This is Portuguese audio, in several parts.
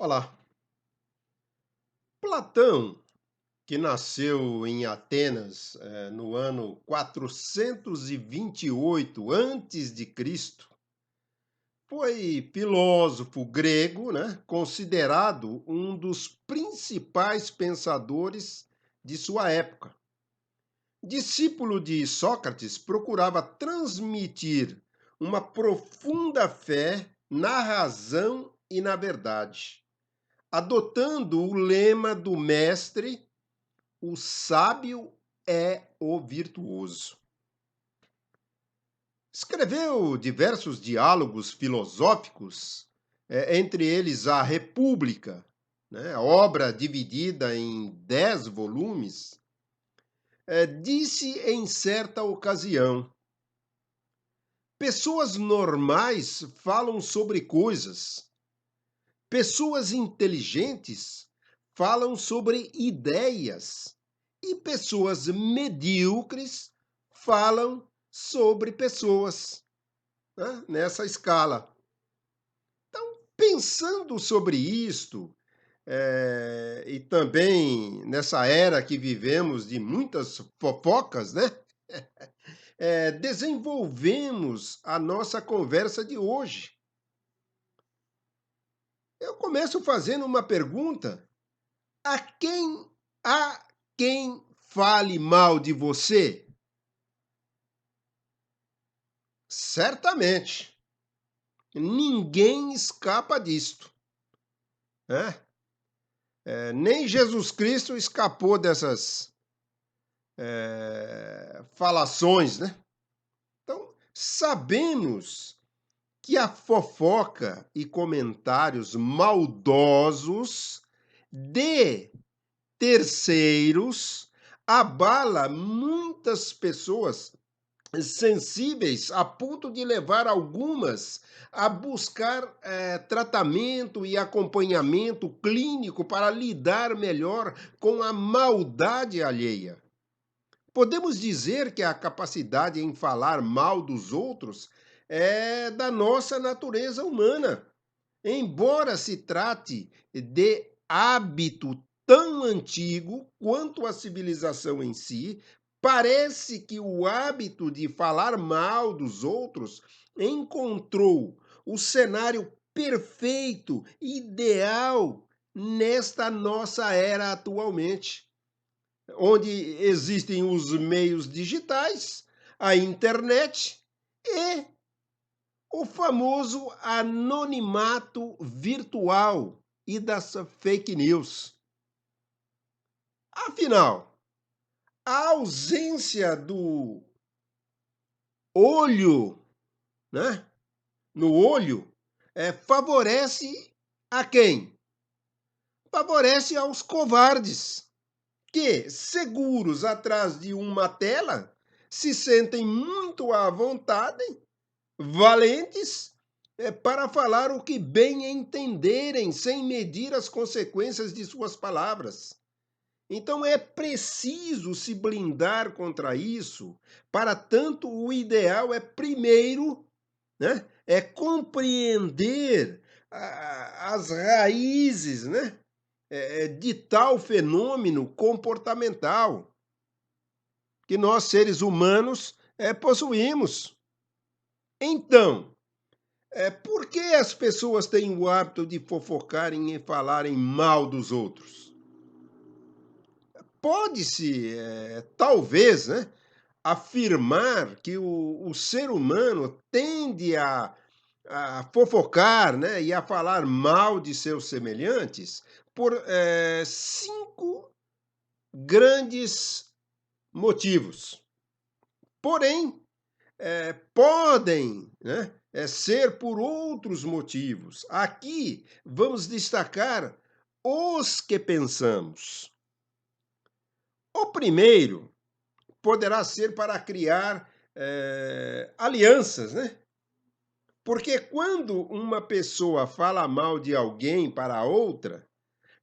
Olá. Platão, que nasceu em Atenas, no ano 428 antes de Cristo, foi filósofo grego, né, considerado um dos principais pensadores de sua época. Discípulo de Sócrates, procurava transmitir uma profunda fé na razão e na verdade, adotando o lema do mestre: o sábio é o virtuoso. Escreveu diversos diálogos filosóficos, entre eles a República, né, obra dividida em 10 volumes. Disse em certa ocasião: pessoas normais falam sobre coisas, pessoas inteligentes falam sobre ideias e pessoas medíocres falam sobre pessoas, né, nessa escala. Pensando sobre isto, e também nessa era que vivemos de muitas fofocas, né? Desenvolvemos a nossa conversa de hoje. Eu começo fazendo uma pergunta: a quem há quem fale mal de você? Certamente. Ninguém escapa disto, né? Nem Jesus Cristo escapou dessas falações, né? Então, sabemos que a fofoca e comentários maldosos de terceiros abala muitas pessoas sensíveis a ponto de levar algumas a buscar tratamento e acompanhamento clínico para lidar melhor com a maldade alheia. Podemos dizer que a capacidade em falar mal dos outros é da nossa natureza humana, embora se trate de hábito tão antigo quanto a civilização em si. Parece que o hábito de falar mal dos outros encontrou o cenário perfeito, ideal, nesta nossa era atualmente, onde existem os meios digitais, a internet e o famoso anonimato virtual e das fake news. Afinal, a ausência do olho, né, no olho, favorece a quem? Favorece aos covardes, que, seguros atrás de uma tela, se sentem muito à vontade, valentes, para falar o que bem entenderem, sem medir as consequências de suas palavras. Então é preciso se blindar contra isso. Para tanto, o ideal é primeiro, né, compreender as raízes, né, de tal fenômeno comportamental que nós, seres humanos, possuímos. Então, por que as pessoas têm o hábito de fofocarem e falarem mal dos outros? Pode-se, talvez, né, afirmar que o ser humano tende a fofocar, né, e a falar mal de seus semelhantes por 5 grandes motivos. Porém, podem, né, ser por outros motivos. Aqui vamos destacar os que pensamos. O primeiro poderá ser para criar alianças, né? Porque quando uma pessoa fala mal de alguém para outra,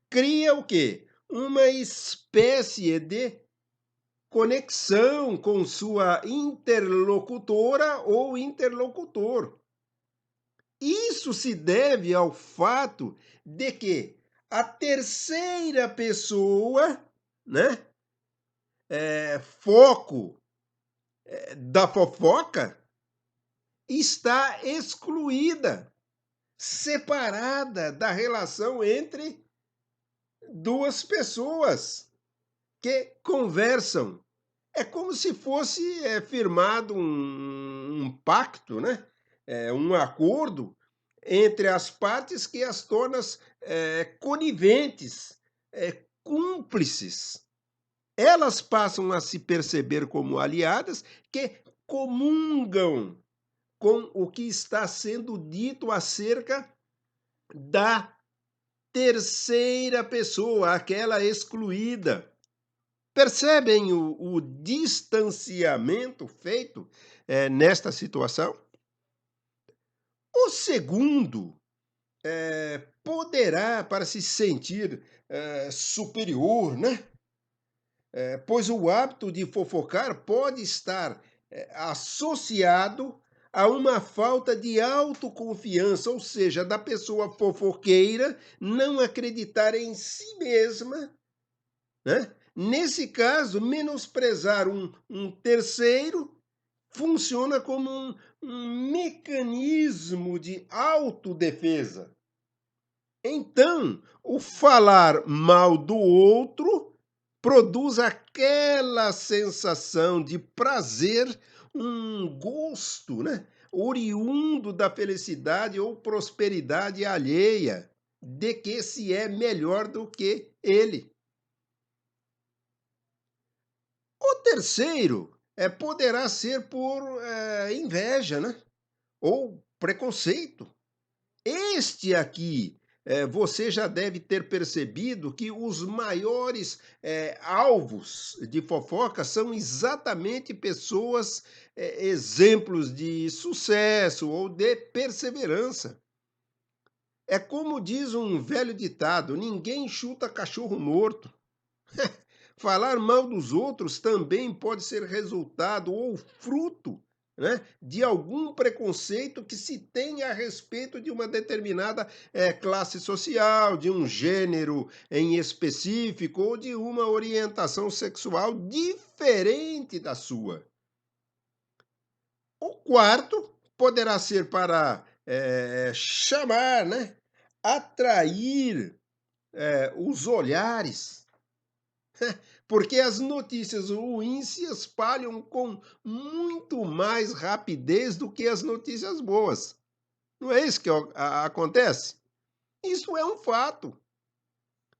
cria o quê? Uma espécie de conexão com sua interlocutora ou interlocutor. Isso se deve ao fato de que a terceira pessoa, né, foco da fofoca, está excluída, separada da relação entre duas pessoas que conversam. É como se fosse firmado um pacto, né? Um acordo entre as partes que as torna coniventes, cúmplices. Elas passam a se perceber como aliadas que comungam com o que está sendo dito acerca da terceira pessoa, aquela excluída. Percebem o distanciamento feito nesta situação? O segundo poderá, para se sentir superior, né? Pois o hábito de fofocar pode estar associado a uma falta de autoconfiança, ou seja, da pessoa fofoqueira não acreditar em si mesma, né? Nesse caso, menosprezar um terceiro funciona como um mecanismo de autodefesa. Então, o falar mal do outro produz aquela sensação de prazer, um gosto, né? Oriundo da felicidade ou prosperidade alheia, de que se é melhor do que ele. O terceiro poderá ser por inveja, né? Ou preconceito. Este aqui, você já deve ter percebido que os maiores alvos de fofoca são exatamente pessoas, exemplos de sucesso ou de perseverança. É como diz um velho ditado: ninguém chuta cachorro morto. Falar mal dos outros também pode ser resultado ou fruto, né, de algum preconceito que se tem a respeito de uma determinada classe social, de um gênero em específico ou de uma orientação sexual diferente da sua. O quarto poderá ser para chamar, né, atrair os olhares, porque as notícias ruins se espalham com muito mais rapidez do que as notícias boas. Não é isso que acontece? Isso é um fato.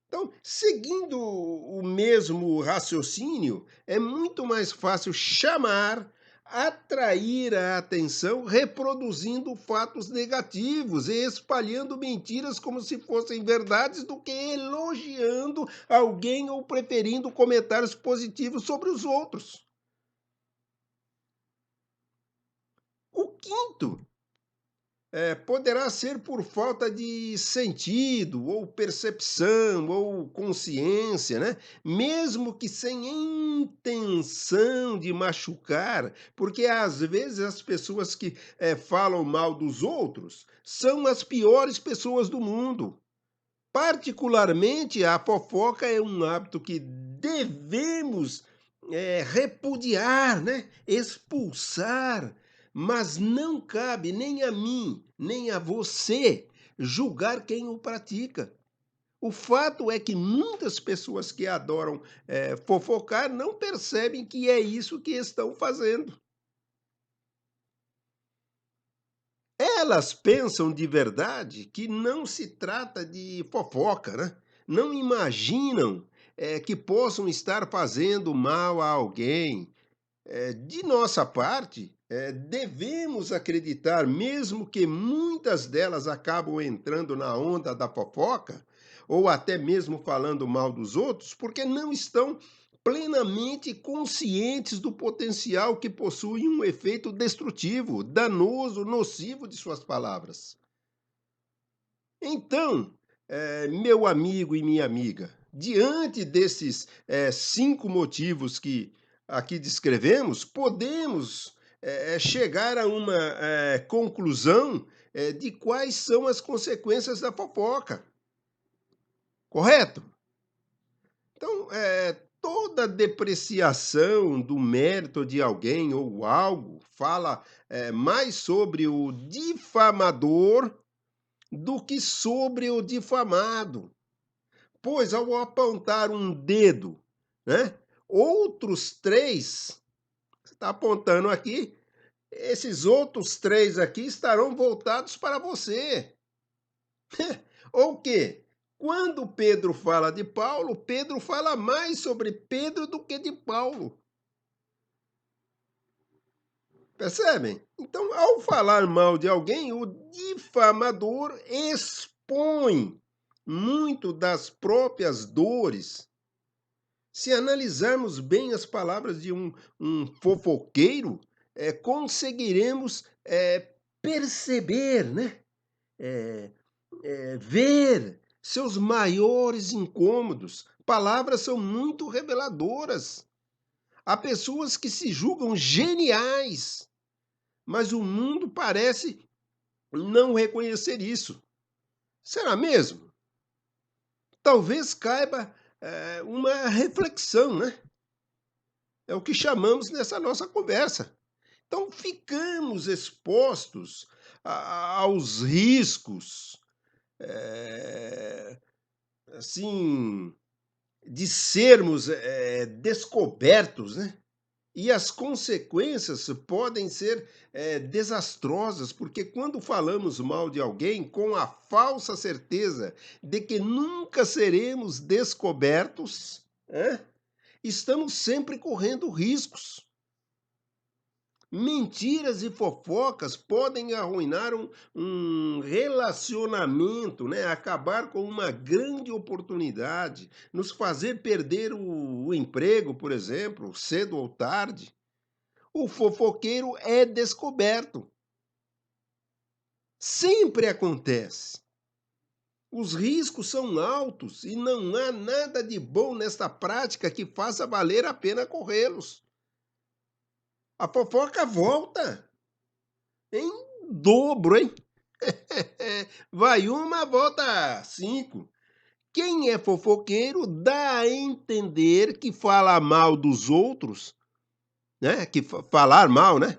Então, seguindo o mesmo raciocínio, é muito mais fácil chamar, atrair a atenção, reproduzindo fatos negativos e espalhando mentiras como se fossem verdades, do que elogiando alguém ou preferindo comentários positivos sobre os outros. O quinto poderá ser por falta de sentido, ou percepção, ou consciência, né? Mesmo que sem intenção de machucar, porque às vezes as pessoas que falam mal dos outros são as piores pessoas do mundo. Particularmente, a fofoca é um hábito que devemos repudiar, né? Expulsar, mas não cabe nem a mim, nem a você julgar quem o pratica. O fato é que muitas pessoas que adoram fofocar não percebem que é isso que estão fazendo. Elas pensam de verdade que não se trata de fofoca, né? Não imaginam que possam estar fazendo mal a alguém. De nossa parte, devemos acreditar, mesmo que muitas delas acabam entrando na onda da fofoca, ou até mesmo falando mal dos outros, porque não estão plenamente conscientes do potencial que possui um efeito destrutivo, danoso, nocivo de suas palavras. Então, meu amigo e minha amiga, diante desses 5 motivos que aqui descrevemos, podemos chegar a uma conclusão de quais são as consequências da fofoca. Correto? Então, toda depreciação do mérito de alguém ou algo fala mais sobre o difamador do que sobre o difamado. Pois, ao apontar um dedo, né, outros três, você está apontando aqui, esses outros três aqui estarão voltados para você. Ou quê? Quando Pedro fala de Paulo, Pedro fala mais sobre Pedro do que de Paulo. Percebem? Então, ao falar mal de alguém, o difamador expõe muito das próprias dores. Se analisarmos bem as palavras de um fofoqueiro, conseguiremos perceber, né? Ver seus maiores incômodos. Palavras são muito reveladoras. Há pessoas que se julgam geniais, mas o mundo parece não reconhecer isso. Será mesmo? Talvez caiba uma reflexão, né? É o que chamamos nessa nossa conversa. Então, ficamos expostos aos riscos, assim, de sermos descobertos, né? E as consequências podem ser desastrosas, porque quando falamos mal de alguém com a falsa certeza de que nunca seremos descobertos, estamos sempre correndo riscos. Mentiras e fofocas podem arruinar um relacionamento, né? Acabar com uma grande oportunidade, nos fazer perder o emprego, por exemplo, cedo ou tarde. O fofoqueiro é descoberto. Sempre acontece. Os riscos são altos e não há nada de bom nesta prática que faça valer a pena corrê-los. A fofoca volta em dobro, hein? Vai uma, volta cinco. Quem é fofoqueiro dá a entender que fala mal dos outros, né? Que falar mal, né?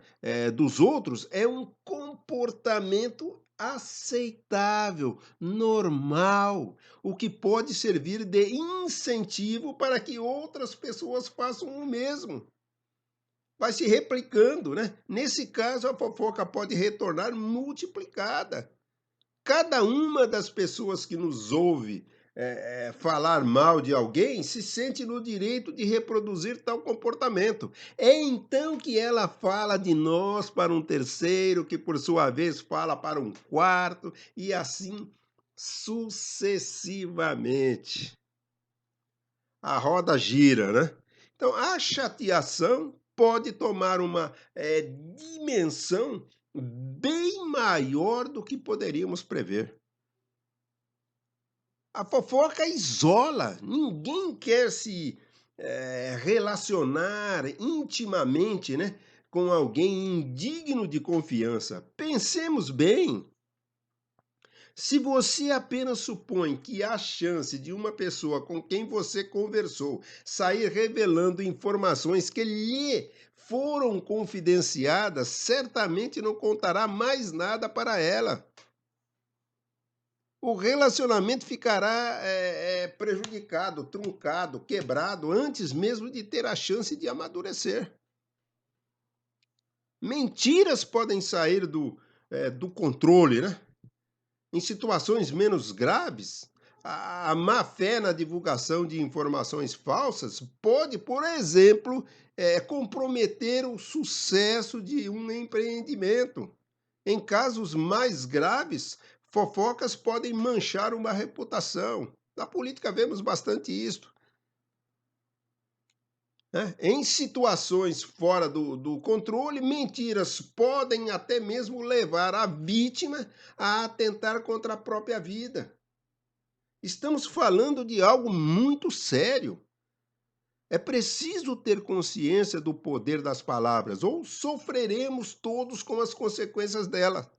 Dos outros é um comportamento aceitável, normal, o que pode servir de incentivo para que outras pessoas façam o mesmo. Vai se replicando, né? Nesse caso, a fofoca pode retornar multiplicada. Cada uma das pessoas que nos ouve falar mal de alguém se sente no direito de reproduzir tal comportamento. É então que ela fala de nós para um terceiro, que por sua vez fala para um quarto, e assim sucessivamente. A roda gira, né? Então, a chateação pode tomar uma dimensão bem maior do que poderíamos prever. A fofoca isola, ninguém quer se relacionar intimamente, né, com alguém indigno de confiança. Pensemos bem. Se você apenas supõe que há chance de uma pessoa com quem você conversou sair revelando informações que lhe foram confidenciadas, certamente não contará mais nada para ela. O relacionamento ficará prejudicado, truncado, quebrado, antes mesmo de ter a chance de amadurecer. Mentiras podem sair do controle, né? Em situações menos graves, a má-fé na divulgação de informações falsas pode, por exemplo, comprometer o sucesso de um empreendimento. Em casos mais graves, fofocas podem manchar uma reputação. Na política vemos bastante isso, né? Em situações fora do controle, mentiras podem até mesmo levar a vítima a atentar contra a própria vida. Estamos falando de algo muito sério. É preciso ter consciência do poder das palavras, ou sofreremos todos com as consequências delas.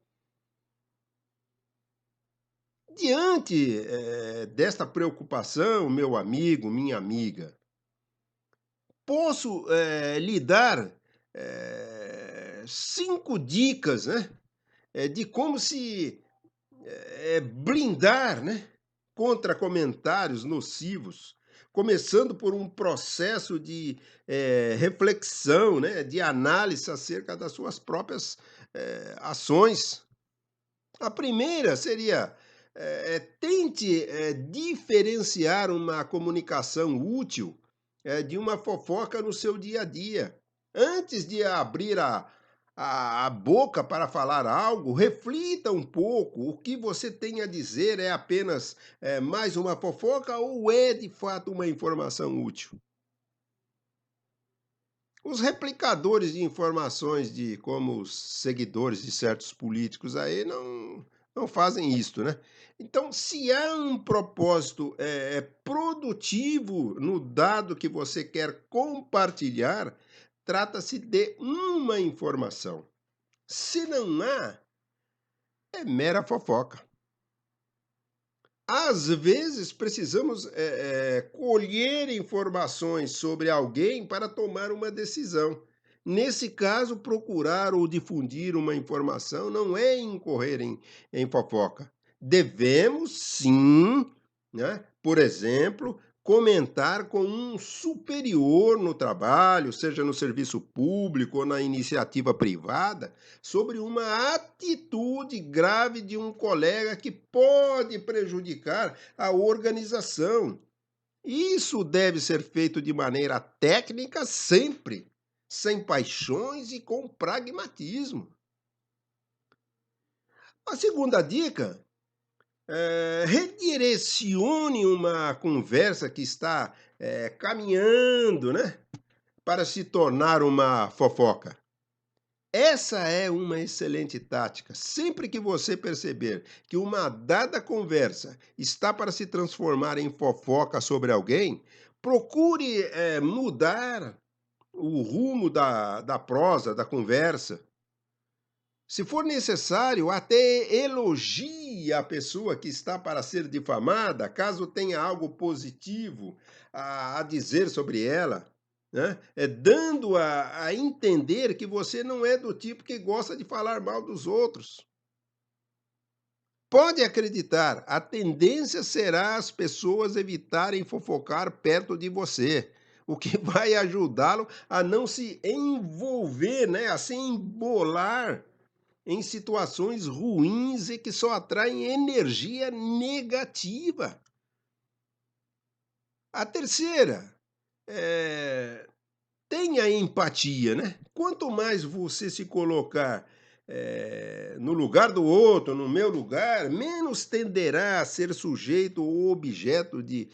Diante, desta preocupação, meu amigo, minha amiga, posso, lhe dar, 5 dicas, né, de como se, blindar, né, contra comentários nocivos, começando por um processo de, reflexão, né, de análise acerca das suas próprias, ações. A primeira seria, tente, diferenciar uma comunicação útil, de uma fofoca no seu dia a dia. Antes de abrir a boca para falar algo, reflita um pouco, o que você tem a dizer é apenas, mais uma fofoca ou é de fato uma informação útil? Os replicadores de informações de como os seguidores de certos políticos aí não fazem isto, né. Então, se há um propósito, produtivo no dado que você quer compartilhar, trata-se de uma informação. Se não há, é mera fofoca. Às vezes precisamos, colher informações sobre alguém para tomar uma decisão. Nesse caso, procurar ou difundir uma informação não é incorrer em fofoca. Devemos sim, né, por exemplo, comentar com um superior no trabalho, seja no serviço público ou na iniciativa privada, sobre uma atitude grave de um colega que pode prejudicar a organização. Isso deve ser feito de maneira técnica sempre, sem paixões e com pragmatismo. A segunda dica é redirecione uma conversa que está caminhando, né, para se tornar uma fofoca. Essa é uma excelente tática. Sempre que você perceber que uma dada conversa está para se transformar em fofoca sobre alguém, procure mudar o rumo da prosa, da conversa. Se for necessário, até elogie a pessoa que está para ser difamada, caso tenha algo positivo a dizer sobre ela, né? Dando a entender que você não é do tipo que gosta de falar mal dos outros. Pode acreditar, a tendência será as pessoas evitarem fofocar perto de você, o que vai ajudá-lo a não se envolver, né? A se embolar em situações ruins e que só atraem energia negativa. A terceira, eh, tenha empatia, né? Quanto mais você se colocar, no lugar do outro, no meu lugar, menos tenderá a ser sujeito ou objeto de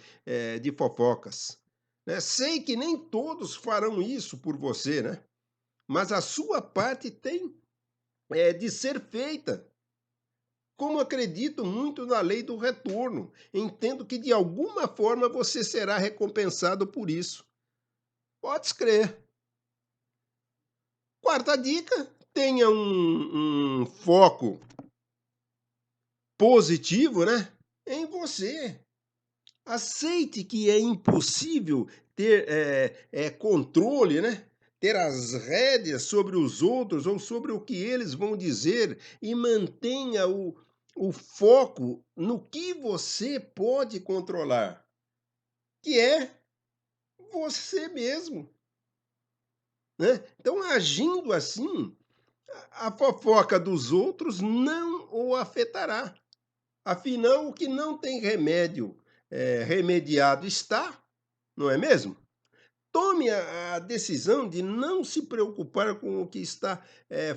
fofocas, né? Sei que nem todos farão isso por você, né? Mas a sua parte tem, de ser feita. Como acredito muito na lei do retorno, entendo que de alguma forma você será recompensado por isso. Podes crer. Quarta dica: tenha um foco positivo, né, em você. Aceite que é impossível ter controle, né? Ter as rédeas sobre os outros ou sobre o que eles vão dizer e mantenha o foco no que você pode controlar, que é você mesmo, né? Então, agindo assim, a fofoca dos outros não o afetará. Afinal, o que não tem remédio remediado está, não é mesmo? Tome a decisão de não se preocupar com o que está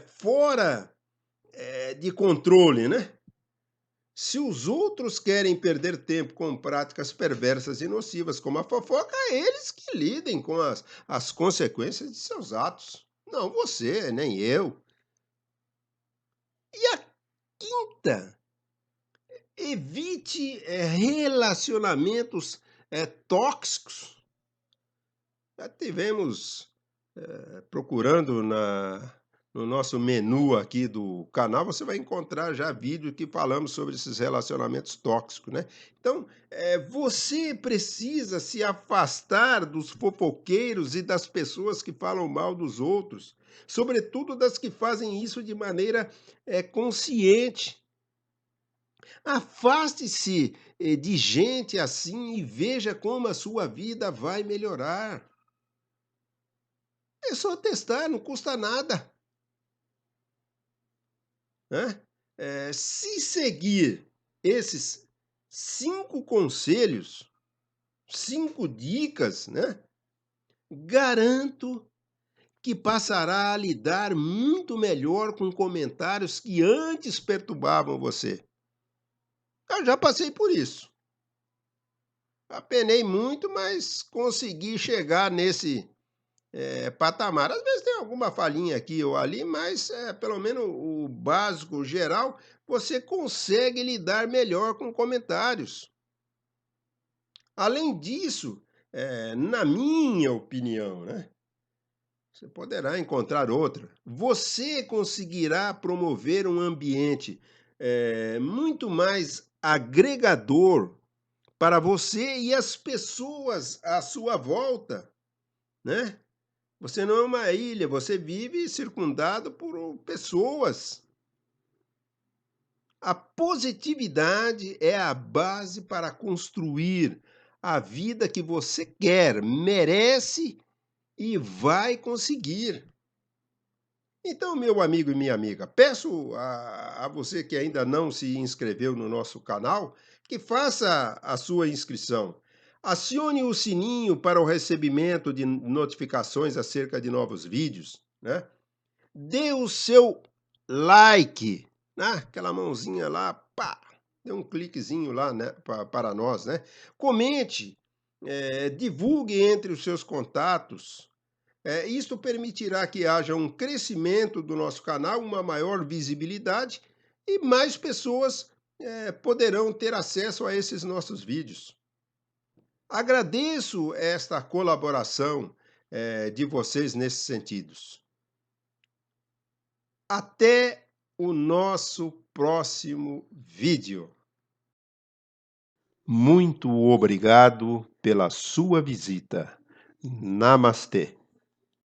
fora de controle, né? Se os outros querem perder tempo com práticas perversas e nocivas como a fofoca, é eles que lidem com as consequências de seus atos. Não você, nem eu. E a quinta, evite relacionamentos tóxicos. Já tivemos procurando no nosso menu aqui do canal, você vai encontrar já vídeo que falamos sobre esses relacionamentos tóxicos, né. Então, você precisa se afastar dos fofoqueiros e das pessoas que falam mal dos outros, sobretudo das que fazem isso de maneira, consciente. Afaste-se, de gente assim e veja como a sua vida vai melhorar. É só testar, não custa nada, né. Se seguir esses 5 conselhos, 5 dicas, né, garanto que passará a lidar muito melhor com comentários que antes perturbavam você. Eu já passei por isso. Apenei muito, mas consegui chegar nesse patamar. Às vezes tem alguma falhinha aqui ou ali, mas, pelo menos o básico, o geral, você consegue lidar melhor com comentários. Além disso, na minha opinião, né, você poderá encontrar outra, você conseguirá promover um ambiente, muito mais agregador para você e as pessoas à sua volta, né. Você não é uma ilha, você vive circundado por pessoas. A positividade é a base para construir a vida que você quer, merece e vai conseguir. Então, meu amigo e minha amiga, peço a você que ainda não se inscreveu no nosso canal, que faça a sua inscrição. Acione o sininho para o recebimento de notificações acerca de novos vídeos, né? Dê o seu like, né? Aquela mãozinha lá, pá, dê um cliquezinho lá, né? Para nós, né? Comente, divulgue entre os seus contatos. Isto permitirá que haja um crescimento do nosso canal, uma maior visibilidade e mais pessoas poderão ter acesso a esses nossos vídeos. Agradeço esta colaboração de vocês nesses sentidos. Até o nosso próximo vídeo. Muito obrigado pela sua visita. Namastê.